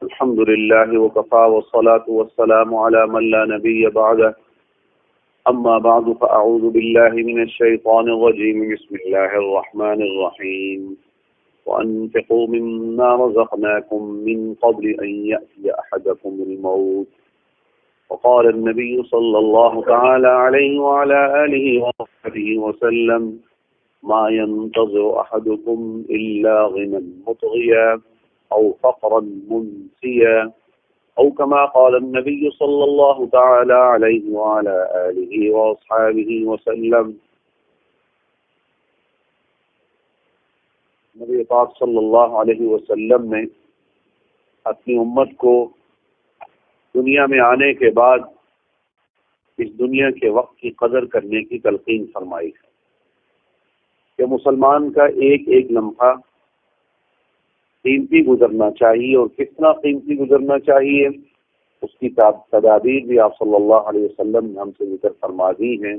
الحمد لله وكفى والصلاة والسلام على من لا نبي بعده أما بعد فأعوذ بالله من الشيطان الرجيم بسم الله الرحمن الرحيم وأنفقوا مما رزقناكم من قبل أن يأتي أحدكم الموت وقال النبي صلى الله تعالى عليه وعلى آله وصحبه وسلم ما ينتظر أحدكم إلا غنى مطغيا أو فقرا منسيا أو كما قال النبي صلى الله تعالى عليه وعلى آله وأصحابه وسلم۔ نبی پاک صلی اللہ علیہ وسلم نے اپنی امت کو دنیا میں آنے کے بعد اس دنیا کے وقت کی قدر کرنے کی تلقین فرمائی ہے کہ مسلمان کا ایک ایک لمحہ قیمتی گزرنا چاہیے، اور کتنا قیمتی گزرنا چاہیے اس کی تدابیر بھی آپ صلی اللہ علیہ وسلم نے ہم سے ذکر فرما دی ہیں۔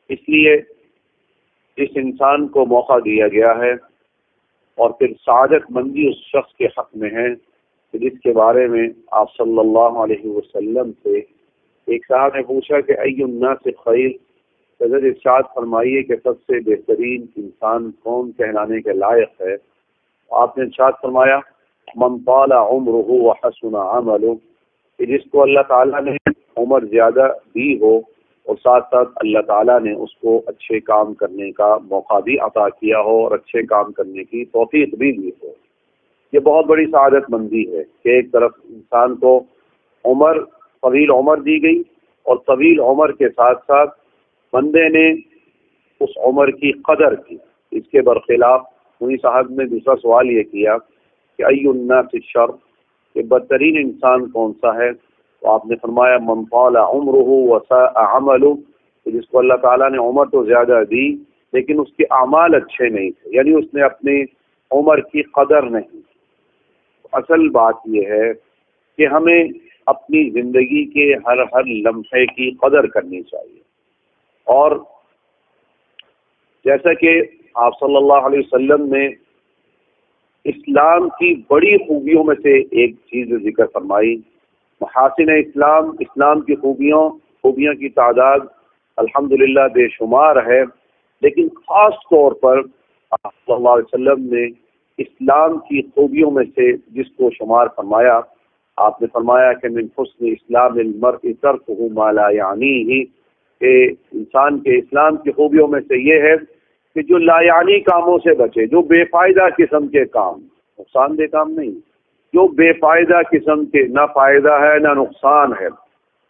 اس لیے اس انسان کو موقع دیا گیا ہے، اور پھر سعادت مندی اس شخص کے حق میں ہے کہ جس کے بارے میں آپ صلی اللہ علیہ وسلم سے ایک صاحب نے پوچھا کہ ای الناس خیر، حضرت ارشاد فرمائیے کہ سب سے بہترین انسان کون کہلانے کے لائق ہے؟ آپ نے ارشاد فرمایا من طال عمرہ وحسن عملہ، کہ جس کو اللہ تعالیٰ نے عمر زیادہ دی ہو اور ساتھ ساتھ اللہ تعالیٰ نے اس کو اچھے کام کرنے کا موقع بھی عطا کیا ہو اور اچھے کام کرنے کی توفیق بھی دی ہو۔ یہ بہت بڑی سعادت مندی ہے کہ ایک طرف انسان کو عمر طویل عمر دی گئی، اور طویل عمر کے ساتھ ساتھ بندے نے اس عمر کی قدر کی۔ اس کے برخلاف انہی صاحب نے دوسرا سوال یہ کیا کہ ای الناس الشر، کہ بدترین انسان کون سا ہے؟ تو آپ نے فرمایا من طال عمرہ وساء عملہ، کہ جس کو اللہ تعالیٰ نے عمر تو زیادہ دی لیکن اس کے اعمال اچھے نہیں تھے، یعنی اس نے اپنی عمر کی قدر نہیں۔ اصل بات یہ ہے کہ ہمیں اپنی زندگی کے ہر لمحے کی قدر کرنی چاہیے، اور جیسا کہ آپ صلی اللہ علیہ وسلم نے اسلام کی بڑی خوبیوں میں سے ایک چیز ذکر فرمائی، محاسن اسلام، اسلام کی خوبیاں کی تعداد الحمدللہ بے شمار ہے، لیکن خاص طور پر آپ صلی اللہ علیہ وسلم نے اسلام کی خوبیوں میں سے جس کو شمار فرمایا، آپ نے فرمایا کہ من حسن اسلام المرء ترکہ ما لا یعنیہ، کہ انسان کے اسلام کی خوبیوں میں سے یہ ہے کہ جو لا یعنی کاموں سے بچے، جو بے فائدہ قسم کے کام، نقصان دہ کام نہیں، جو بے فائدہ قسم کے، نہ فائدہ ہے نہ نقصان ہے۔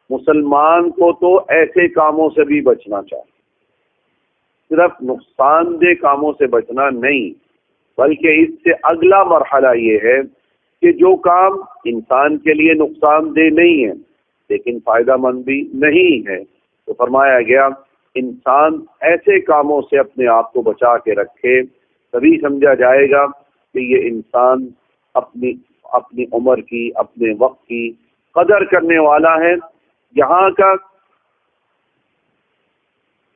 مسلمان کو تو ایسے کاموں سے بھی بچنا چاہیے، صرف نقصان دہ کاموں سے بچنا نہیں، بلکہ اس سے اگلا مرحلہ یہ ہے کہ جو کام انسان کے لیے نقصان دہ نہیں ہے لیکن فائدہ مند بھی نہیں ہے، تو فرمایا گیا انسان ایسے کاموں سے اپنے آپ کو بچا کے رکھے، تبھی سمجھا جائے گا کہ یہ انسان اپنی عمر کی، اپنے وقت کی قدر کرنے والا ہے۔ یہاں کا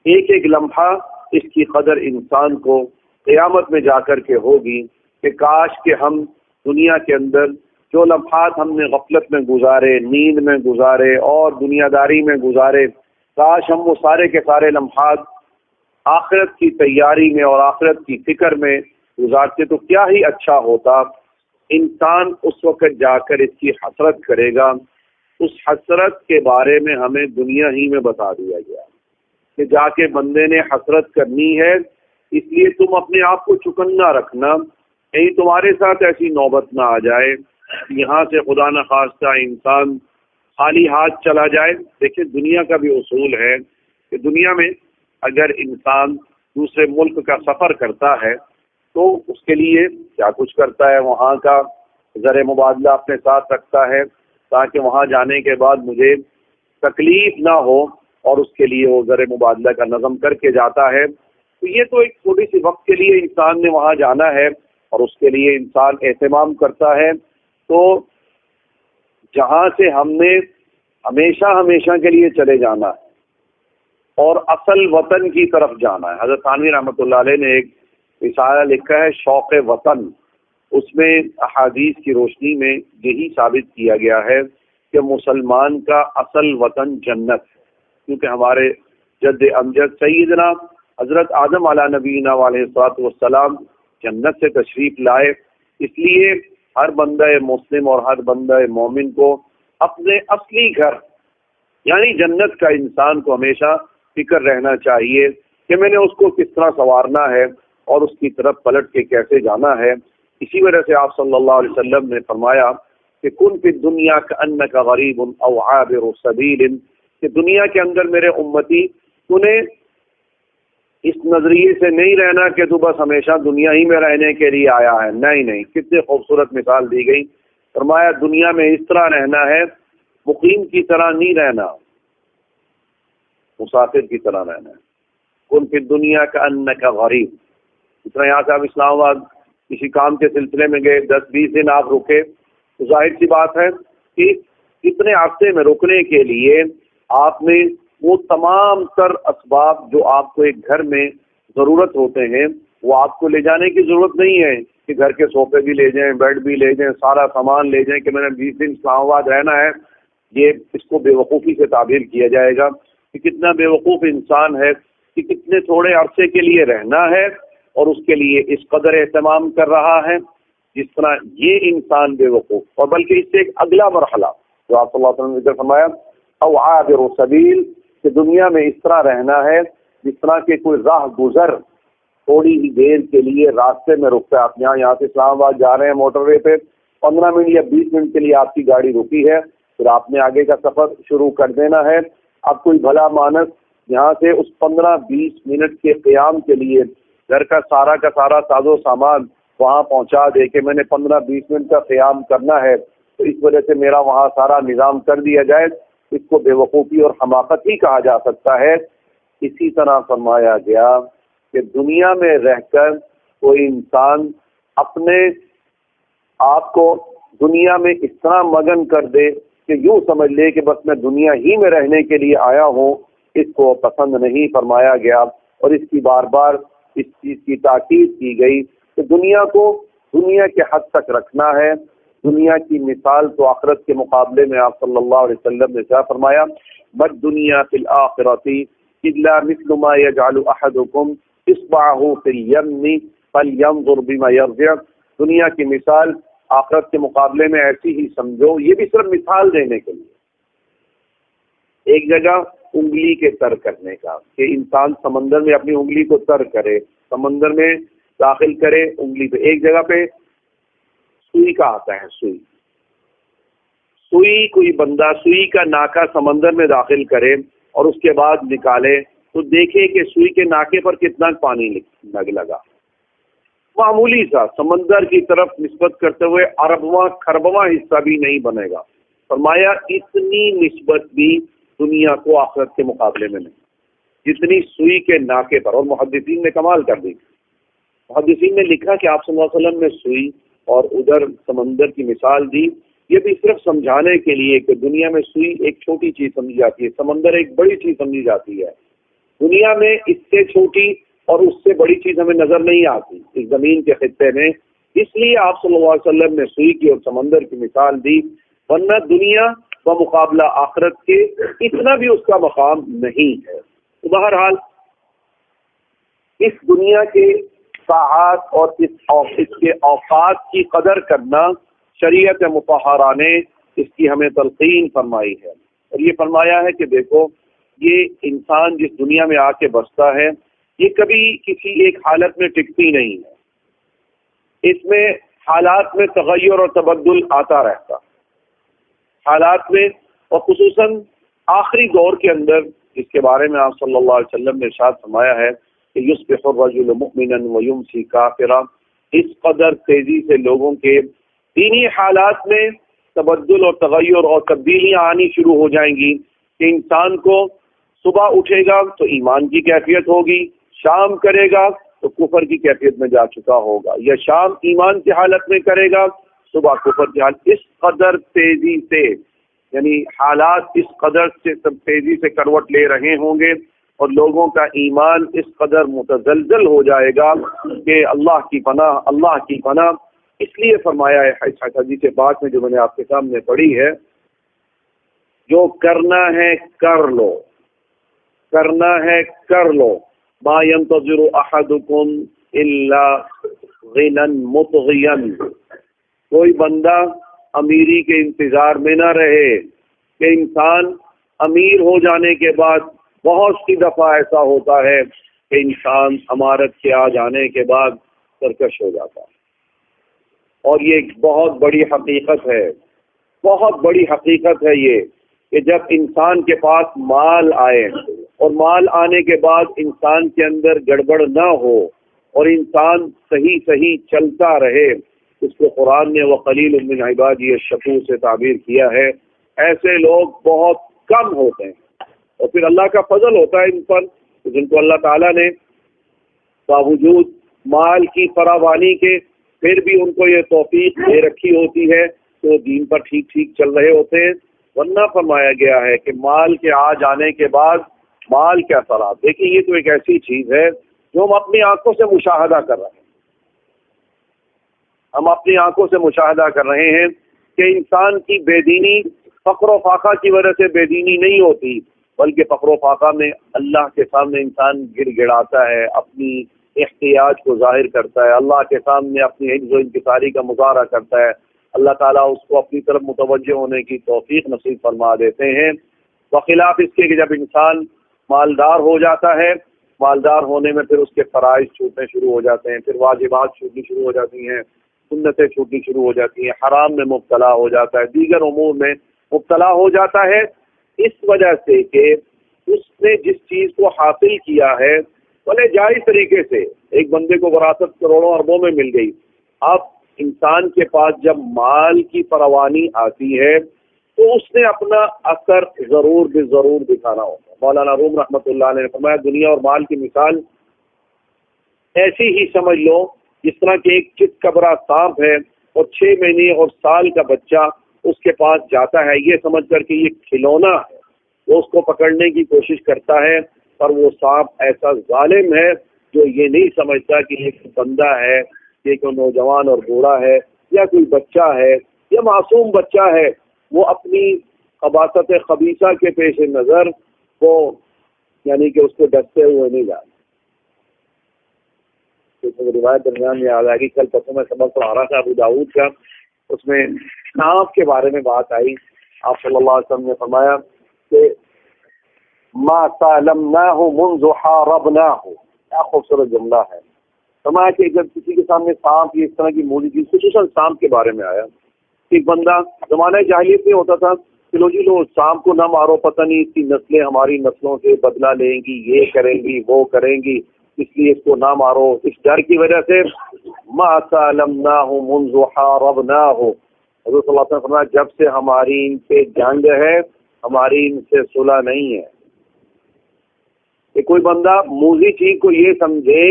ایک ایک لمحہ اس کی قدر انسان کو قیامت میں جا کر کے ہوگی کہ کاش کہ ہم دنیا کے اندر جو لمحات ہم نے غفلت میں گزارے، نیند میں گزارے اور دنیا داری میں گزارے، کاش ہم وہ سارے کے سارے لمحات آخرت کی تیاری میں اور آخرت کی فکر میں گزارتے تو کیا ہی اچھا ہوتا۔ انسان اس وقت جا کر اس کی حسرت کرے گا۔ اس حسرت کے بارے میں ہمیں دنیا ہی میں بتا دیا گیا کہ جا کے بندے نے حسرت کرنی ہے، اس لیے تم اپنے آپ کو چکنا رکھنا، کہیں تمہارے ساتھ ایسی نوبت نہ آ جائے یہاں سے خدا نخواستہ انسان خالی ہاتھ چلا جائے۔ دیکھیں دنیا کا بھی اصول ہے کہ دنیا میں اگر انسان دوسرے ملک کا سفر کرتا ہے تو اس کے لیے کیا کچھ کرتا ہے، وہاں کا زر مبادلہ اپنے ساتھ رکھتا ہے تاکہ وہاں جانے کے بعد مجھے تکلیف نہ ہو، اور اس کے لیے وہ زر مبادلہ کا نظم کر کے جاتا ہے۔ تو یہ تو ایک تھوڑی سی وقت کے لیے انسان نے وہاں جانا ہے اور اس کے لیے انسان اہتمام کرتا ہے۔ تو جہاں سے ہم نے ہمیشہ کے لیے چلے جانا ہے اور اصل وطن کی طرف جانا ہے۔ حضرت تھانوی رحمۃ اللہ علیہ نے ایک رسالہ لکھا ہے شوق وطن، اس میں احادیث کی روشنی میں یہی ثابت کیا گیا ہے کہ مسلمان کا اصل وطن جنت ہے، کیونکہ ہمارے جد امجد سیدنا حضرت آدم علیہ نبینا علیہ الصلوۃ والسلام جنت سے تشریف لائے۔ اس لیے ہر بندہ مسلم اور ہر بندہ مومن کو اپنے اصلی گھر یعنی جنت کا انسان کو ہمیشہ فکر رہنا چاہیے کہ میں نے اس کو کس طرح سنوارنا ہے اور اس کی طرف پلٹ کے کیسے جانا ہے۔ اسی وجہ سے آپ صلی اللہ علیہ وسلم نے فرمایا کہ کن فی الدنیا کأنک غریب او عابر سبیل، کہ دنیا کے اندر میرے امتی انہیں اس نظریے سے نہیں رہنا کہ تو بس ہمیشہ دنیا ہی میں رہنے کے لیے آیا ہے، نہیں، کتنی خوبصورت مثال دی گئی۔ فرمایا دنیا میں اس طرح رہنا ہے، مقیم کی طرح نہیں رہنا، مسافر کی طرح رہنا ہے۔ کن فی الدنیا کأنک غریب، اس طرح یہاں سے آپ اسلام آباد کسی کام کے سلسلے میں گئے، 10-20 دن آپ رکے، تو ظاہر سی بات ہے کہ اتنے عرصے میں رکنے کے لیے آپ نے وہ تمام تر اسباب جو آپ کو ایک گھر میں ضرورت ہوتے ہیں وہ آپ کو لے جانے کی ضرورت نہیں ہے کہ گھر کے صوفے بھی لے جائیں، بیڈ بھی لے جائیں، سارا سامان لے جائیں کہ میں نے 20 دن اسلام آباد رہنا ہے۔ یہ اس کو بے وقوفی سے تعبیر کیا جائے گا کہ کتنا بے وقوف انسان ہے کہ کتنے تھوڑے عرصے کے لیے رہنا ہے اور اس کے لیے اس قدر اہتمام کر رہا ہے جس طرح یہ انسان بے وقوف، اور بلکہ اس سے ایک اگلا مرحلہ جو آپ صلی اللہ علیہ وسلم نے ذکر فرمایا او عابر سبیل، کہ دنیا میں اس طرح رہنا ہے جس طرح کہ کوئی راہ گزر تھوڑی ہی دیر کے لیے راستے میں رکتا ہے۔ آپ یہاں سے اسلام آباد جا رہے ہیں موٹر وے پہ، 15 منٹ یا 20 منٹ کے لیے آپ کی گاڑی رکی ہے، پھر آپ نے آگے کا سفر شروع کر دینا ہے۔ اب کوئی بھلا مانس یہاں سے اس 15-20 منٹ کے قیام کے لیے گھر کا سارا ساز و سامان وہاں پہنچا دے کہ میں نے 15-20 منٹ کا قیام کرنا ہے، تو اس وجہ سے میرا وہاں سارا نظام کر دیا جائے، اس کو بے وقوفی اور حماقت ہی کہا جا سکتا ہے۔ اسی طرح فرمایا گیا کہ دنیا میں رہ کر کوئی انسان اپنے آپ کو دنیا میں اس طرح مگن کر دے کہ یوں سمجھ لے کہ بس میں دنیا ہی میں رہنے کے لیے آیا ہوں، اس کو پسند نہیں فرمایا گیا، اور اس کی بار بار اس چیز کی تاکید کی گئی کہ دنیا کو دنیا کے حد تک رکھنا ہے۔ دنیا کی مثال تو آخرت کے مقابلے میں آپ صلی اللہ علیہ وسلم نے کیا فرمایا، بد دنیا فی الآخرۃ الا مثل ما یجعل احدکم اصبعہ فی الیم فلینظر بما یرجع، دنیا کی مثال آخرت کے مقابلے میں ایسی ہی سمجھو، یہ بھی صرف مثال دینے کے لیے، ایک جگہ انگلی کے تر کرنے کا کہ انسان سمندر میں اپنی انگلی کو تر کرے، سمندر میں داخل کرے انگلی پہ، ایک جگہ پہ سوئی کا آتا ہے، سوئی کوئی بندہ سوئی کا ناکا سمندر میں داخل کرے اور اس کے بعد نکالے تو دیکھے کہ سوئی کے ناکے پر کتنا پانی لگا، معمولی سا سمندر کی طرف نسبت کرتے ہوئے اربواں کھربواں حصہ بھی نہیں بنے گا۔ فرمایا اتنی نسبت بھی دنیا کو آخرت کے مقابلے میں نہیں جتنی سوئی کے ناکے پر، اور محدثین نے کمال کر دی، محدثین نے لکھا کہ آپ صلی اللہ علیہ وسلم نے سوئی اور ادھر سمندر کی مثال دی، یہ بھی صرف سمجھانے کے لیے کہ دنیا میں سوئی ایک چھوٹی چیز سمجھی جاتی ہے، سمندر ایک بڑی چیز سمجھی جاتی ہے، دنیا میں اس سے چھوٹی اور اس سے بڑی چیز ہمیں نظر نہیں آتی اس زمین کے خطے میں، اس لیے آپ صلی اللہ علیہ وسلم نے سوئی کی اور سمندر کی مثال دی، ورنہ دنیا بمقابلہ آخرت کے اتنا بھی اس کا مقام نہیں ہے۔ تو بہرحال اس دنیا کے ساعات اور اس کے اوقات کی قدر کرنا شریعت مطہرہ نے اس کی ہمیں تلقین فرمائی ہے، اور یہ فرمایا ہے کہ دیکھو یہ انسان جس دنیا میں آ کے بستا ہے یہ کبھی کسی ایک حالت میں ٹکتی نہیں ہے، اس میں حالات میں تغیر اور تبدل آتا رہتا، حالات میں، اور خصوصاً آخری دور کے اندر جس کے بارے میں آپ صلی اللہ علیہ وسلم نے ارشاد فرمایا ہے کہ یصبح الرجل مؤمنا ویمسی کافرا، اس قدر تیزی سے لوگوں کے دینی حالات میں تبدل اور تغیر اور تبدیلیاں آنی شروع ہو جائیں گی کہ انسان کو صبح اٹھے گا تو ایمان کی کیفیت ہوگی، شام کرے گا تو کفر کی کیفیت میں جا چکا ہوگا، یا شام ایمان کی حالت میں کرے گا صبح کفر کی حالت، اس قدر تیزی سے، یعنی حالات اس قدر سے سب تیزی سے کروٹ لے رہے ہوں گے اور لوگوں کا ایمان اس قدر متزلزل ہو جائے گا کہ اللہ کی پناہ اس لیے فرمایا ہے حدیث بات میں جو میں نے آپ کے سامنے پڑھی ہے، جو کرنا ہے کر لو، کرنا ہے کر لو، ما ينتظر احدکم الا غنا مطغیا، کوئی بندہ امیری کے انتظار میں نہ رہے کہ انسان امیر ہو جانے کے بعد بہت سی دفعہ ایسا ہوتا ہے کہ انسان امارت کے آ جانے کے بعد سرکش ہو جاتا ہے، اور یہ ایک بہت بڑی حقیقت ہے، بہت بڑی حقیقت ہے یہ کہ جب انسان کے پاس مال آئے اور مال آنے کے بعد انسان کے اندر گڑبڑ نہ ہو اور انسان صحیح چلتا رہے، اس کو قرآن نے وَقَلِيلٌ مِّنْ عِبَادِيَ الشَّكُورُ سے تعبیر کیا ہے۔ ایسے لوگ بہت کم ہوتے ہیں، اور پھر اللہ کا فضل ہوتا ہے ان پر، جن کو اللہ تعالیٰ نے باوجود مال کی فراوانی کے پھر بھی ان کو یہ توفیق دے رکھی ہوتی ہے کہ وہ دین پر ٹھیک چل رہے ہوتے ہیں۔ ورنہ فرمایا گیا ہے کہ مال کے آ جانے کے بعد مال کے اثرات، دیکھیں یہ تو ایک ایسی چیز ہے جو ہم اپنی آنکھوں سے مشاہدہ کر رہے ہیں، ہم اپنی آنکھوں سے مشاہدہ کر رہے ہیں کہ انسان کی بے دینی فقر و فاقہ کی وجہ سے بے دینی نہیں ہوتی، بلکہ فقر و فاقہ میں اللہ کے سامنے انسان گڑ گڑاتا ہے، اپنی احتیاج کو ظاہر کرتا ہے، اللہ کے سامنے اپنی حفظ و انکساری کا مظاہرہ کرتا ہے، اللہ تعالیٰ اس کو اپنی طرف متوجہ ہونے کی توفیق نصیب فرما دیتے ہیں۔ بخلاف اس کے کہ جب انسان مالدار ہو جاتا ہے، مالدار ہونے میں پھر اس کے فرائض چھوٹنے شروع ہو جاتے ہیں، پھر واجبات چھوٹنی شروع ہو جاتی ہیں، سنتیں چھوٹنی شروع ہو جاتی ہیں، حرام میں مبتلا ہو جاتا ہے، دیگر امور میں مبتلا ہو جاتا ہے، اس وجہ سے کہ اس نے جس چیز کو حاصل کیا ہے بھلے جائز طریقے سے، ایک بندے کو وراثت کروڑوں اربوں میں مل گئی، اب انسان کے پاس جب مال کی فراوانی آتی ہے تو اس نے اپنا اثر ضرور دکھانا ہوگا۔ مولانا روم رحمۃ اللہ علیہ نے فرمایا دنیا اور مال کی مثال ایسی ہی سمجھ لو جس طرح کہ ایک چت کبرا سانپ ہے اور 6 مہینے اور سال کا بچہ اس کے پاس جاتا ہے یہ سمجھ کر کہ یہ کھلونا ہے، وہ اس کو پکڑنے کی کوشش کرتا ہے، پر وہ سانپ ایسا ظالم ہے جو یہ نہیں سمجھتا کہ یہ بندہ ہے، یہ کوئی نوجوان اور بوڑھا ہے یا کوئی بچہ ہے یا معصوم بچہ ہے، وہ اپنی خباثت خبیثہ کے پیش نظر وہ یعنی کہ اس کو ڈرتے ہوئے نہیں جاتا۔ روایت درمیان میں یاد آئے گی، کل پرسوں میں سبق پڑھا رہا تھا ابو داؤد کا، اس میں سانپ کے بارے میں بات آئی، آپ صلی اللہ علیہ وسلم نے فرمایا کہ ما سالمناہ منذ حاربناہ، کیا خوبصورت جملہ ہے۔ فرمایا کہ جب کسی کے سامنے سانپ یہ اس طرح کی مولی چیز، خصوصاً سانپ کے بارے میں آیا، ایک بندہ زمانہ جاہلیت میں ہوتا تھا کہ لو جی لو سانپ کو نہ مارو، پتہ نہیں اس کی نسلیں ہماری نسلوں سے بدلہ لیں گی، یہ کریں گی وہ کریں گی، اس لیے اس کو نہ مارو، اس ڈر کی وجہ سے ما سالمناہ منذ حاربناہ، حضرت صلی اللہ علیہ وسلم فرمایا جب سے ہماری ان سے جنگ ہے ہماری ان سے صلح نہیں ہے۔ کہ کوئی بندہ موذی چیز کو یہ سمجھے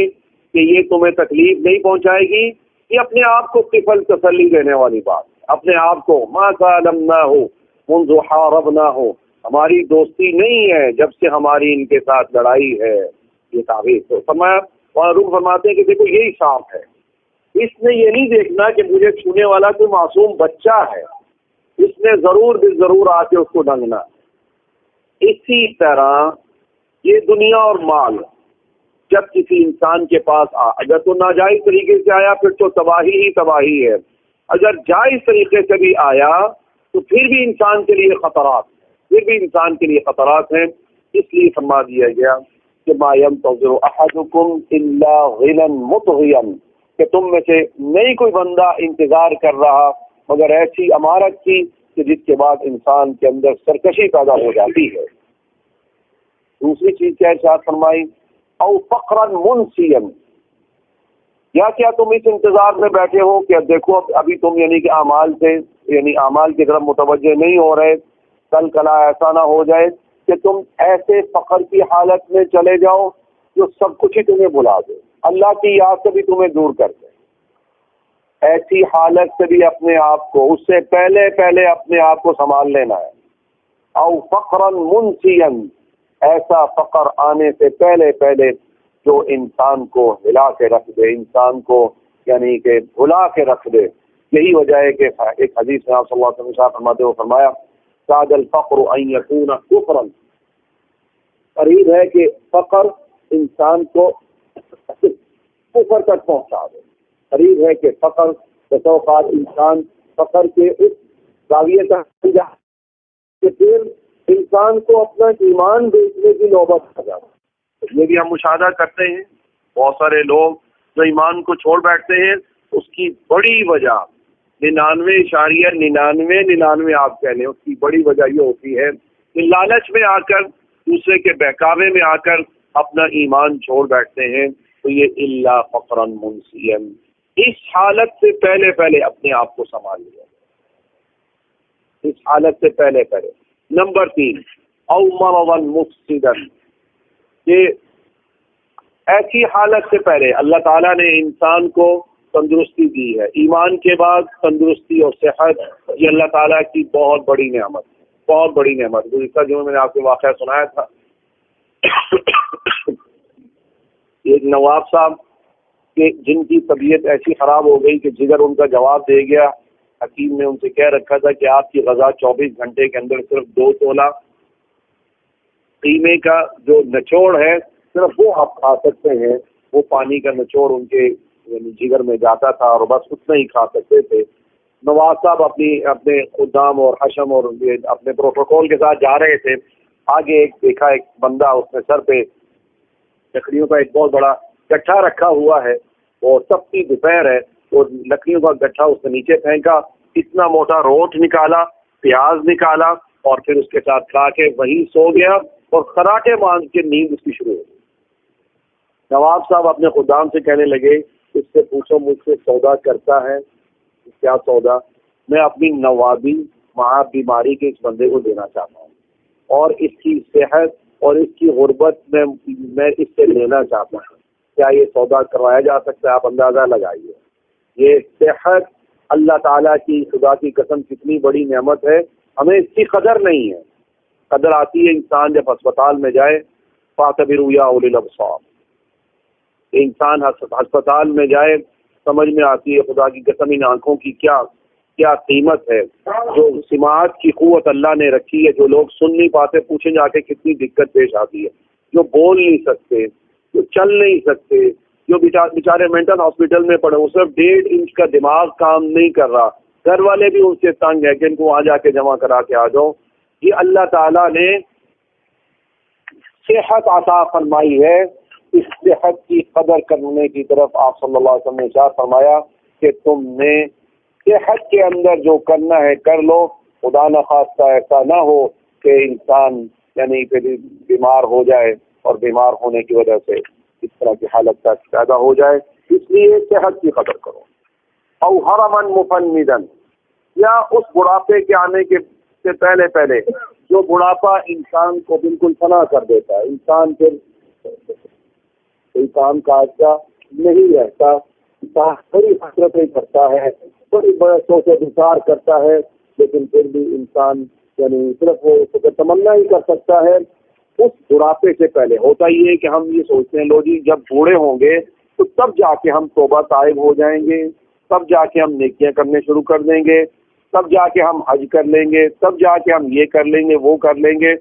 کہ یہ تمہیں تکلیف نہیں پہنچائے گی، یہ اپنے آپ کو قفل تسلی دینے والی بات، اپنے آپ کو ما سالمناہ منذ حاربناہ، ہماری دوستی نہیں ہے جب سے ہماری ان کے ساتھ لڑائی ہے، یہ تعبیر تو فرمایا۔ اور روح فرماتے ہیں کہ دیکھو یہی سانپ ہے، اس نے یہ نہیں دیکھنا کہ مجھے چھونے والا کوئی معصوم بچہ ہے، اس نے ضرور آ کے اس کو ڈنگنا۔ اسی طرح یہ دنیا اور مال جب کسی انسان کے پاس اگر تو ناجائز طریقے سے آیا پھر تو تباہی ہے، اگر جائز طریقے سے بھی آیا تو پھر بھی انسان کے لیے خطرات ہیں، اس لیے فرما دیا گیا کہ ما ينتظر احدکم الا غنا مطغیا، کہ تم میں سے نہیں کوئی بندہ انتظار کر رہا مگر ایسی امارت کی کہ جس کے بعد انسان کے اندر سرکشی پیدا ہو جاتی ہے۔ دوسری چیز کیا ارشاد فرمائی، او فقرا منسیا، یا کیا تم اس انتظار میں بیٹھے ہو کہ دیکھو ابھی تم یعنی کہ اعمال کی طرف متوجہ نہیں ہو رہے، کل کلا ایسا نہ ہو جائے کہ تم ایسے فقر کی حالت میں چلے جاؤ جو سب کچھ ہی تمہیں بلا دے، اللہ کی یاد سے بھی تمہیں دور کر دے۔ ایسی حالت سے بھی اپنے آپ کو، اس سے پہلے اپنے آپ کو سنبھال لینا ہے۔ او فقرا منسیا، ایسا فقر آنے سے پہلے جو انسان کو ہلا کے رکھ دے، انسان کو یعنی کہ بھلا کے رکھ دے. یہی وجہ ہے کہ ایک حدیث میں آپ صلی اللہ علیہ وسلم فرماتے ہوئے فرمایا کاد الفقر ان یکون کفرا، قریب ہے کہ فقر انسان کو کفر تک پہنچا دے. قریب ہے کہ فقر بسا اوقات انسان فقر کے اس زاویے تک جائے کہ پھر انسان کو اپنا ایمان بیچنے کی نوبت آ جاتا ہے. یہ بھی ہم مشاہدہ کرتے ہیں، بہت سارے لوگ جو ایمان کو چھوڑ بیٹھتے ہیں، اس کی بڑی وجہ 99.99 آپ کہہ لیں، اس کی بڑی وجہ یہ ہوتی ہے کہ لالچ میں آ کر، دوسرے کے بہکاوے میں آ کر اپنا ایمان چھوڑ بیٹھتے ہیں. تو یہ الا فقرا منسیا، اس حالت سے پہلے اپنے آپ کو سنبھال لیا، اس حالت سے پہلے. نمبر 3 او مرضا مفسدا، کہ ایسی حالت سے پہلے اللہ تعالیٰ نے انسان کو تندرستی دی ہے. ایمان کے بعد تندرستی اور صحت، یہ اللہ تعالیٰ کی بہت بڑی نعمت ہے، بہت بڑی نعمت. گزشتہ جو میں نے آپ کو واقعہ سنایا تھا، ایک نواب صاحب کہ جن کی طبیعت ایسی خراب ہو گئی کہ جگر ان کا جواب دے گیا. حکیم نے ان سے کہہ رکھا تھا کہ آپ کی غذا 24 گھنٹے کے اندر صرف 2 تولہ قیمے کا جو نچوڑ ہے صرف وہ آپ کھا سکتے ہیں. وہ پانی کا نچوڑ ان کے جگر میں جاتا تھا اور بس اتنا ہی کھا سکتے تھے. نواز صاحب اپنے خدام اور حشم اور اپنے پروٹوکول کے ساتھ جا رہے تھے. آگے ایک دیکھا ایک بندہ، اس نے سر پہ لکڑیوں کا ایک بہت بڑا گٹھا رکھا ہوا ہے اور تپتی دوپہر ہے، اور لکڑیوں کا گٹھا اس نے نیچے پھینکا، اتنا موٹا روٹ نکالا، پیاز نکالا اور پھر اس کے ساتھ کھا کے وہیں سو گیا اور خراٹے مار کے نیند اس کی شروع ہو گئی. نواب صاحب اپنے خدام سے کہنے لگے اس سے پوچھو مجھ سے سودا کرتا ہے؟ کیا سودا؟ میں اپنی نوابی مہا بیماری کے اس بندے کو دینا چاہتا ہوں اور اس کی صحت اور اس کی غربت میں اس سے لینا چاہتا ہوں. کیا یہ سودا کروایا جا سکتا ہے؟ آپ اندازہ لگائیے. یہ صحت اللہ تعالیٰ کی، خدا کی قسم کتنی بڑی نعمت ہے، ہمیں اس کی قدر نہیں ہے. قدر آتی ہے انسان جب اسپتال میں جائے. فاعتبروا یا اولی الابصار، انسان ہسپتال میں جائے سمجھ میں آتی ہے خدا کی قسم ان آنکھوں کی کیا قیمت ہے. جو سماعت کی قوت اللہ نے رکھی ہے، جو لوگ سن نہیں پاتے، پوچھیں جا کے کتنی دقت پیش آتی ہے. جو بول نہیں سکتے، جو چل نہیں سکتے، جو بیچارے مینٹل ہاسپٹل میں پڑے، وہ صرف 1.5 انچ کا دماغ کام نہیں کر رہا، گھر والے بھی ان سے تنگ ہے کہ ان کو وہاں جا کے جمع کرا کے آ جاؤ. یہ اللہ تعالیٰ نے صحت عطا فرمائی ہے. اس صحت کی قدر کرنے کی طرف آپ صلی اللہ علیہ وسلم نے ارشاد فرمایا کہ تم نے صحت کے اندر جو کرنا ہے کر لو. خدا نخواستہ ایسا نہ ہو کہ انسان یعنی پھر بیمار ہو جائے اور بیمار ہونے کی وجہ سے اس طرح کی حالت تک پیدا ہو جائے. اس لیے صحت کی قدر کرو. او حرما مفندا، یا اس بڑھاپے کے آنے کے سے پہلے جو بڑھاپا انسان کو بالکل فنا کر دیتا ہے، انسان پھر کوئی کام کاج کا نہیں رہتا، انسان بڑی حسرتیں کرتا ہے، بڑی بڑے سوچے بچار کرتا ہے، لیکن پھر بھی انسان یعنی صرف وہ تمنا ہی کر سکتا ہے. اس بڑھاپے سے پہلے ہوتا ہی ہے کہ ہم یہ سوچتے ہیں لو جی جب بوڑھے ہوں گے تو تب جا کے ہم توبہ طائب ہو جائیں گے، تب جا کے ہم نیکیاں کرنے شروع کر دیں گے، تب جا کے ہم حج کر لیں گے، تب جا کے ہم یہ کر لیں گے وہ کر لیں گے.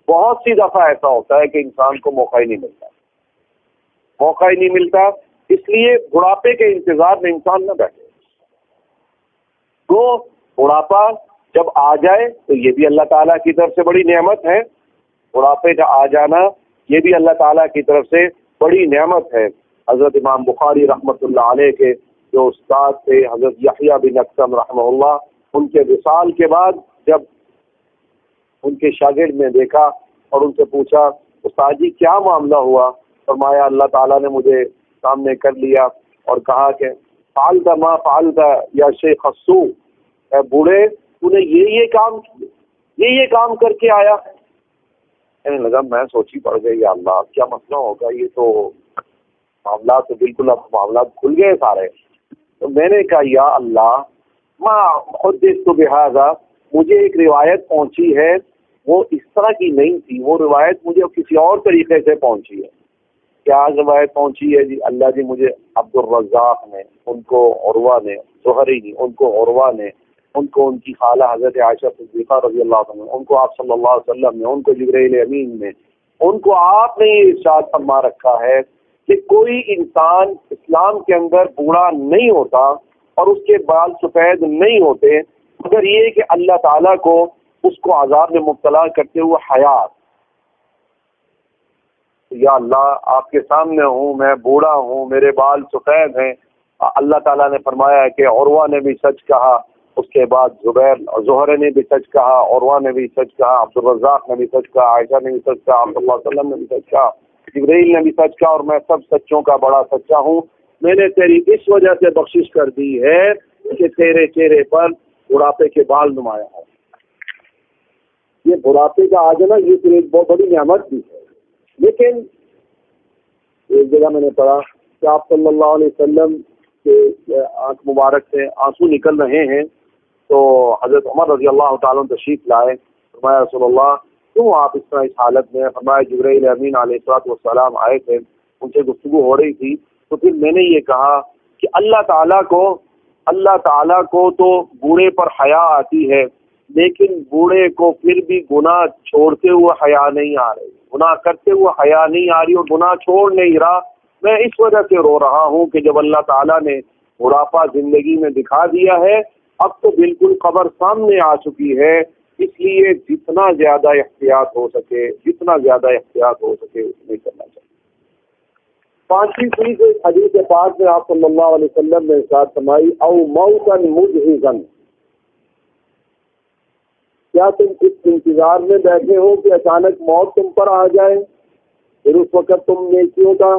بہت سی دفعہ ایسا ہوتا ہے کہ انسان کو موقع ہی نہیں ملتا. اس لیے بڑھاپے کے انتظار میں انسان نہ بیٹھے. تو بڑھاپا جب آ جائے تو یہ بھی اللہ تعالیٰ کی طرف سے بڑی نعمت ہے. بڑھاپے کا آ جانا یہ بھی اللہ تعالیٰ کی طرف سے بڑی نعمت ہے. حضرت امام بخاری رحمۃ اللہ علیہ کے جو استاد تھے حضرت یحییٰ بن اکثم رحمہ اللہ، ان کے وصال کے بعد جب ان کے شاگرد نے دیکھا اور ان سے پوچھا استاد جی کیا معاملہ ہوا؟ فرمایا اللہ تعالیٰ نے مجھے سامنے کر لیا اور کہا کہ فعلت ما فعلت یا شیخ السو، اے بوڑھے تو نے یہ کام کر کے آیا. کہنے لگا میں سوچی پڑ گئی یا اللہ کیا مسئلہ ہوگا، یہ تو معاملات تو بالکل اب معاملات کھل گئے سارے. تو میں نے کہا یا اللہ ما حدثت بہذا، مجھے ایک روایت پہنچی ہے وہ اس طرح کی نہیں تھی، وہ روایت مجھے کسی اور طریقے سے پہنچی ہے. کیا روایت پہنچی ہے جی؟ اللہ جی مجھے عبد الرزاق نے، ان کو عروہ نے، زہری نے، ان کو عروہ نے، ان کو ان کی خالہ حضرت عائشہ صدیقہ رضی اللہ عنہ، ان کو آپ صلی اللہ علیہ وسلم نے، ان کو جبرائیل امین نے، ان کو آپ نے یہ ارشاد فرما رکھا ہے کہ کوئی انسان اسلام کے اندر بوڑھا نہیں ہوتا اور اس کے بال سفید نہیں ہوتے مگر یہ کہ اللہ تعالیٰ کو اس کو عذاب میں مبتلا کرتے ہوئے حیات. یا اللہ آپ کے سامنے ہوں، میں بوڑھا ہوں، میرے بال سفید ہیں. اللہ تعالیٰ نے فرمایا ہے کہ عروہ نے بھی سچ کہا، اس کے بعد زہر نے بھی سچ کہا، عروہ نے بھی سچ کہا، عبد الرزاق نے بھی سچ کہا، عائشہ نے بھی سچ کہا، صلی اللہ علیہ وسلم نے بھی سچ کہا، جبرائیل نے بھی سچ کہا، اور میں سب سچوں کا بڑا سچا ہوں. میں نے تیری اس وجہ سے بخشش کر دی ہے کہ تیرے چہرے پر بڑھاپے کے بال نمایاں ہوں. یہ بڑھاپے کا آ جانا یہ پھر ایک بہت بڑی نعمت بھی ہے. لیکن ایک جگہ میں نے پڑھا کہ آپ صلی اللہ علیہ وسلم کے آنکھ مبارک سے آنسو نکل رہے ہیں تو حضرت عمر رضی اللہ تعالیٰ عنہ تشریف لائے. فرمایا رسول اللہ کیوں آپ اس طرح اس حالت میں؟ فرمایا جبرائیل امین علیہ السلام آئے تھے، ان سے گفتگو ہو رہی تھی. تو پھر میں نے یہ کہا کہ اللہ تعالیٰ کو تو بوڑھے پر حیا آتی ہے، لیکن بوڑھے کو پھر بھی گناہ چھوڑتے ہوئے حیا نہیں آ رہی، گناہ کرتے ہوئے حیا نہیں آ رہی اور گناہ چھوڑ نہیں رہا. میں اس وجہ سے رو رہا ہوں کہ جب اللہ تعالیٰ نے بڑھاپا زندگی میں دکھا دیا ہے، اب تو بالکل قبر سامنے آ چکی ہے. اس لیے جتنا زیادہ احتیاط ہو سکے اتنی کرنا چاہیے. 5ویں چیز حدیث پاک میں آپ صلی اللہ علیہ وسلم نے ارشاد فرمائی او موتا مجہزا، کیا تم اس انتظار میں بیٹھے ہو کہ اچانک موت تم پر آ جائے، پھر اس وقت تم نیکیوں کا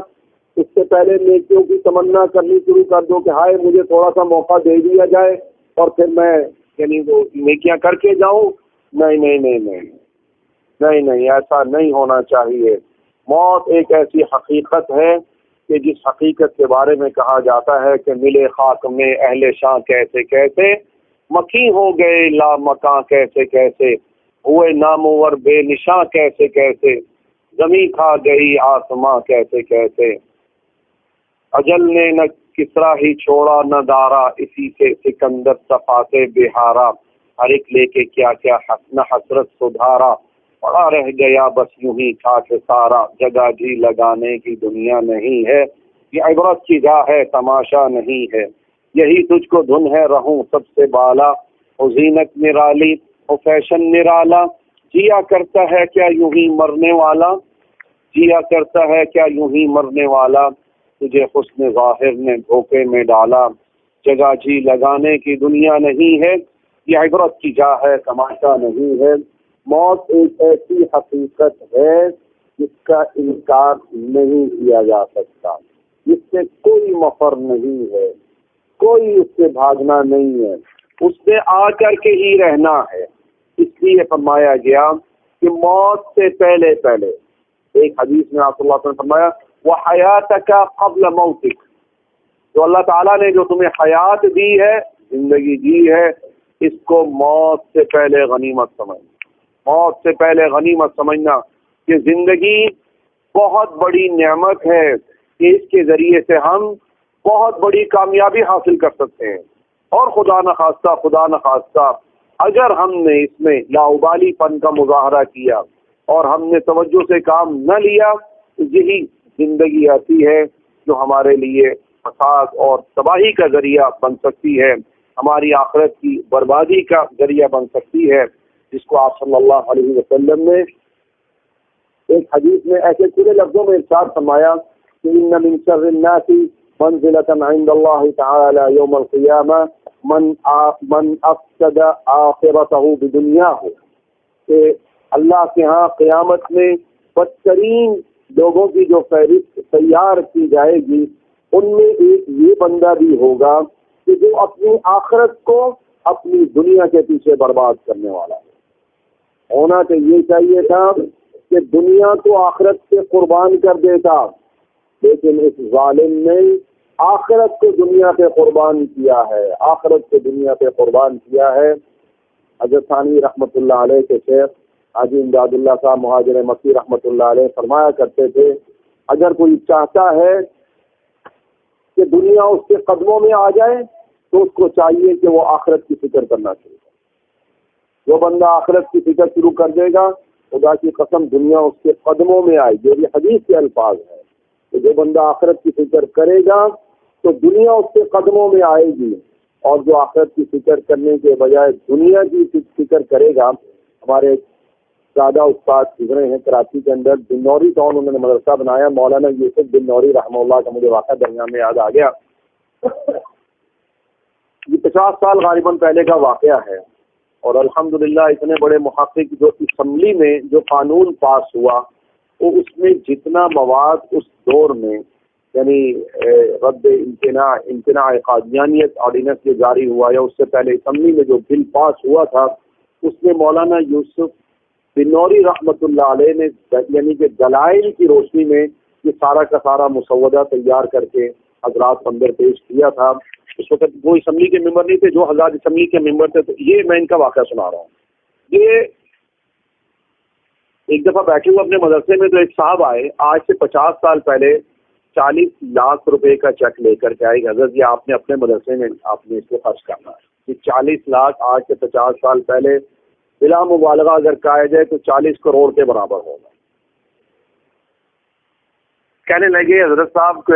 اس سے پہلے نیکیوں کی تمنا کرنی شروع کر دو کہ ہائے مجھے تھوڑا سا موقع دے دیا جائے اور پھر میں یعنی وہ نیکیاں کر کے جاؤں؟ نہیں، ایسا نہیں ہونا چاہیے. موت ایک ایسی حقیقت ہے کہ جس حقیقت کے بارے میں کہا جاتا ہے کہ ملے خاک میں اہل شاہ کیسے کیسے، مکی ہو گئے لا مکاں کیسے کیسے، ہوئے نامور بے نشاں کیسے کیسے، زمیں کھا گئی آسماں کیسے کیسے. اجل نے نہ کسرا ہی چھوڑا نہ دارا، اسی سے سکندر صفاتے بہارا، ہر ایک لے کے کیا کیا نہ حسرت سدھارا، پڑا رہ گیا بس یوں ہی کھا کے سارا. جگہ جی لگانے کی دنیا نہیں ہے، یہ عبرت کی جا ہے تماشا نہیں ہے. یہی تجھ کو دھن ہے رہوں سب سے بالا، وہ زینت نرالی وہ فیشن نرالا. جیا کرتا ہے کیا یوں ہی مرنے والا، تجھے حسن ظاہر نے دھوکے میں ڈالا. جگہ جی لگانے کی دنیا نہیں ہے، یہ عبرت کی جا ہے تماشا نہیں ہے. موت ایک ایسی حقیقت ہے جس کا انکار نہیں کیا جا سکتا، جس سے کوئی مفر نہیں ہے، کوئی اس سے بھاگنا نہیں ہے، اس سے آ کر کے ہی رہنا ہے. اس لیے فرمایا گیا کہ موت سے پہلے ایک حدیث میں آپ صلی اللہ علیہ وسلم فرمایا وَحَيَاتَكَ قَبْلَ مَوْتِكَ، تو اللہ تعالیٰ نے جو تمہیں حیات دی ہے، زندگی دی ہے، اس کو موت سے پہلے غنیمت سمجھنا کہ زندگی بہت بڑی نعمت ہے کہ اس کے ذریعے سے ہم بہت بڑی کامیابی حاصل کر سکتے ہیں. اور خدا نخواستہ اگر ہم نے اس میں لاابالی پن کا مظاہرہ کیا اور ہم نے توجہ سے کام نہ لیا تو یہی زندگی ایسی ہے جو ہمارے لیے فساد اور تباہی کا ذریعہ بن سکتی ہے، ہماری آخرت کی بربادی کا ذریعہ بن سکتی ہے، جس کو آپ صلی اللہ علیہ وسلم نے ایک حدیث میں ایسے پورے لفظوں میں ارشاد فرمایا کہ ان من شر الناس منزلۃ عند اللہ تعالی یوم القیامہ من افسد آخرتہ بدنیاہ، کہ اللہ کے ہاں قیامت میں بدترین لوگوں کی جو فہرست تیار کی جائے گی ان میں ایک یہ بندہ بھی ہوگا کہ جو اپنی آخرت کو اپنی دنیا کے پیچھے برباد کرنے والا ہے. ہونا تو یہ چاہیے تھا کہ دنیا کو آخرت سے قربان کر دیتا، لیکن اس ظالم نے آخرت کو دنیا پہ قربان کیا ہے. حضرت ثانوی رحمۃ اللہ علیہ کے شیخ حاجی امداد اللہ صاحب مہاجر مکی رحمۃ اللہ علیہ فرمایا کرتے تھے اگر کوئی چاہتا ہے کہ دنیا اس کے قدموں میں آ جائے تو اس کو چاہیے کہ وہ آخرت کی فکر کرنا شروع کرے۔ جو بندہ آخرت کی فکر شروع کر دے گا، خدا کی قسم دنیا اس کے قدموں میں آئے گی۔ یہ حدیث کے الفاظ ہیں کہ جو بندہ آخرت کی فکر کرے گا تو دنیا اس کے قدموں میں آئے گی، اور جو آخرت کی فکر کرنے کے بجائے دنیا کی فکر کرے گا۔ ہمارے زیادہ استاد گزرے ہیں کراچی کے اندر، بنوری ٹاؤن انہوں نے مدرسہ بنایا، مولانا یوسف بن نوری رحمہ اللہ کا مجھے واقعہ درمیان میں یاد آ گیا۔ یہ 50 سال غالباً پہلے کا واقعہ ہے، اور الحمدللہ اتنے بڑے محقق جو اسمبلی میں جو قانون پاس ہوا، وہ اس میں جتنا مواد اس دور میں یعنی رد امتناع قادیانیت آرڈیننس جو جاری ہوا یا اس سے پہلے اسمبلی میں جو بل پاس ہوا تھا، اس میں مولانا یوسف بنوری رحمۃ اللہ علیہ نے یعنی کہ دلائل کی روشنی میں یہ سارا کا سارا مسودہ تیار کر کے حضرات اندر پیش کیا تھا۔ اس وقت وہ اسمبلی کے ممبر نہیں تھے، جو حضرات اسمبلی کے ممبر تھے، تو یہ میں ان کا واقعہ سنا رہا ہوں۔ یہ ایک دفعہ بیٹھے ہوئے اپنے مدرسے میں تو ایک صاحب آئے، آج سے 50 سال پہلے 40 لاکھ روپے کا چیک لے کر کے آئے کہ حضرت یہ آپ نے اپنے مدرسے میں آپ نے اس کو خرچ کرنا ہے۔ یہ 40 لاکھ آج سے 50 سال پہلے بلا مبالغہ اگر کہا جائے تو 40 کروڑ کے برابر ہوگا۔ کہنے لگے حضرت صاحب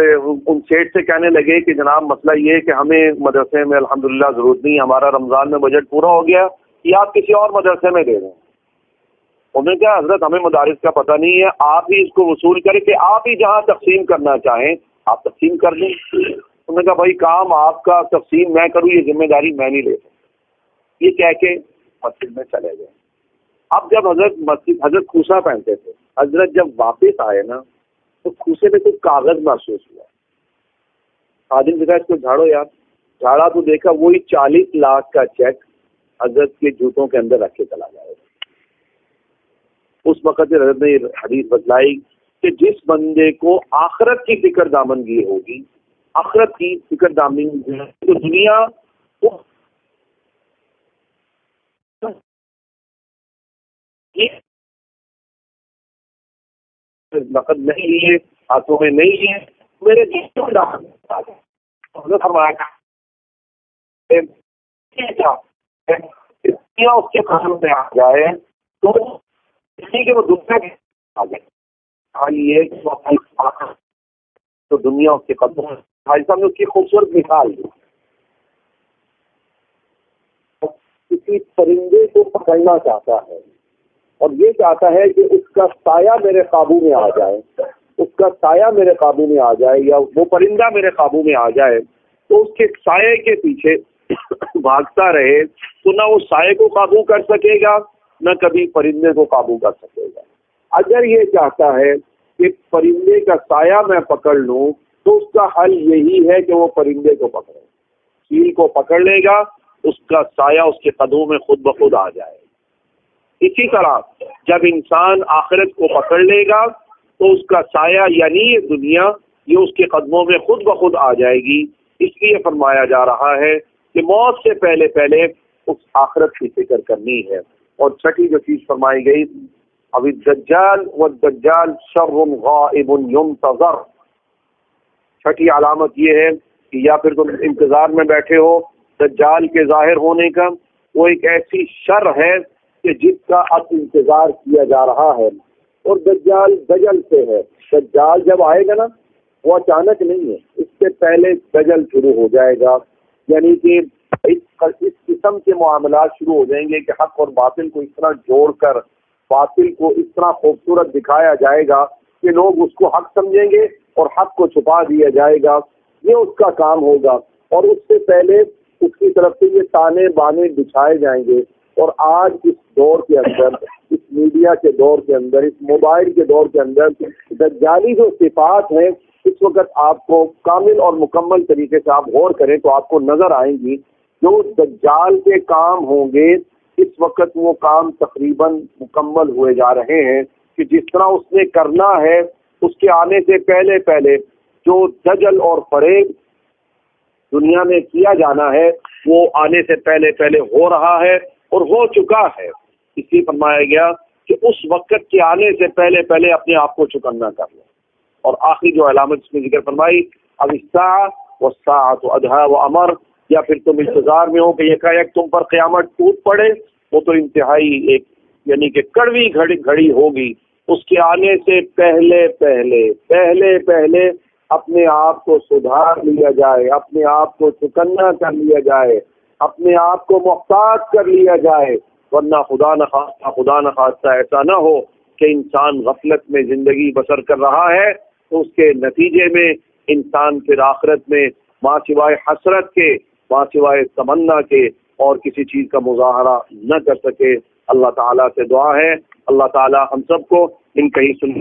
ان سیٹ سے کہنے لگے کہ جناب مسئلہ یہ ہے کہ ہمیں مدرسے میں الحمدللہ ضرورت نہیں، ہمارا رمضان میں بجٹ پورا ہو گیا، یہ آپ کسی اور مدرسے میں دے دیں۔ انہوں نے کہا حضرت ہمیں مدارس کا پتہ نہیں ہے، آپ ہی اس کو وصول کریں کہ آپ ہی جہاں تقسیم کرنا چاہیں آپ تقسیم کر دیں۔ انہوں نے کہا بھائی کام آپ کا، تقسیم میں کروں یہ ذمہ داری میں نہیں لے سکتا۔ یہ کہہ کے مسجد میں چلے گئے۔ اب جب حضرت کھوسا پہنتے تھے، حضرت جب واپس آئے نا تو کھوسے میں کچھ کاغذ محسوس ہوا۔ خادم نے کہا اس کو جھاڑو یار، جھاڑا تو دیکھا وہی 40 لاکھ کا چیک حضرت کے جوتوں کے اندر رکھ کے چلا جائے۔ اس وقت حضرت نے حدیث بتلائی کہ جس بندے کو آخرت کی فکر دامنگی ہوگی، آخرت کی فکر دامنگی تو دنیا نقد نہیں لیے، ہاتھوں میں نہیں لیے، میرے فرمایا اس کے قدم میں آ جائے تو کہ وہ دنیا کے آ جائے، یہ تو دنیا اس کے قدم میں۔ بھائی صاحب نے اس کی خوبصورت مثال دی، کسی پرندے کو پکڑنا چاہتا ہے اور یہ چاہتا ہے کہ اس کا سایہ میرے قابو میں آ جائے، اس کا سایہ میرے قابو میں آ جائے یا وہ پرندہ میرے قابو میں آ جائے، تو اس کے سائے کے پیچھے بھاگتا رہے تو نہ وہ سائے کو قابو کر سکے گا نہ کبھی پرندے کو قابو کر سکے گا۔ اگر یہ چاہتا ہے کہ پرندے کا سایہ میں پکڑ لوں تو اس کا حل یہی ہے کہ وہ پرندے کو پکڑے، چیل کو پکڑ لے گا، اس کا سایہ اس کے قدموں میں خود بخود آ جائے۔ اسی طرح جب انسان آخرت کو پکڑ لے گا تو اس کا سایہ یعنی دنیا یہ اس کے قدموں میں خود بخود آ جائے گی۔ اس لیے فرمایا جا رہا ہے کہ موت سے پہلے پہلے اس آخرت کی فکر کرنی ہے۔ اور چھٹی جو چیز فرمائی گئی ابھی دجال والدجال شر غائب ينتظر، چھٹی علامت یہ ہے کہ یا پھر تم انتظار میں بیٹھے ہو دجال کے ظاہر ہونے کا، وہ ایک ایسی شر ہے کہ جس کا اب انتظار کیا جا رہا ہے، اور دجال دجل سے ہے۔ دجال جب آئے گا نا وہ اچانک نہیں ہے، اس سے پہلے دجل شروع ہو جائے گا، یعنی کہ اس قسم کے معاملات شروع ہو جائیں گے کہ حق اور باطل کو اس طرح جوڑ کر باطل کو اس طرح خوبصورت دکھایا جائے گا کہ لوگ اس کو حق سمجھیں گے اور حق کو چھپا دیا جائے گا، یہ اس کا کام ہوگا۔ اور اس سے پہلے اس کی طرف سے یہ تانے بانے بچھائے جائیں گے۔ اور آج اس دور کے اندر، اس میڈیا کے دور کے اندر، اس موبائل کے دور کے اندر دجالی جو صفات ہیں اس وقت آپ کو کامل اور مکمل طریقے سے آپ غور کریں تو آپ کو نظر آئیں گی۔ جو دجال کے کام ہوں گے اس وقت وہ کام تقریباً مکمل ہوئے جا رہے ہیں کہ جس طرح اس نے کرنا ہے اس کے آنے سے پہلے پہلے جو دجل اور فریب دنیا میں کیا جانا ہے وہ آنے سے پہلے پہلے ہو رہا ہے اور ہو چکا ہے۔ اس لیے فرمایا گیا کہ اس وقت کے آنے سے پہلے پہلے اپنے آپ کو چکنا کر لو۔ اور آخری جو علامت اس میں ذکر فرمائی، اب الساعۃ والساعۃ ادھیٰ وامر، یا پھر تم انتظار میں ہو کہ یکایک تم پر قیامت ٹوٹ پڑے، وہ تو انتہائی ایک یعنی کہ کڑوی گھڑی ہوگی، اس کے آنے سے پہلے پہلے اپنے آپ کو سدھار لیا جائے، اپنے آپ کو چکنا کر لیا جائے، اپنے آپ کو محتاط کر لیا جائے، ورنہ خدا نخواستہ ایسا نہ ہو کہ انسان غفلت میں زندگی بسر کر رہا ہے تو اس کے نتیجے میں انسان پھر آخرت میں ماں سوائے حسرت کے، ماں سوائے تمنا کے اور کسی چیز کا مظاہرہ نہ کر سکے۔ اللہ تعالیٰ سے دعا ہے اللہ تعالیٰ ہم سب کو ان کہیں سن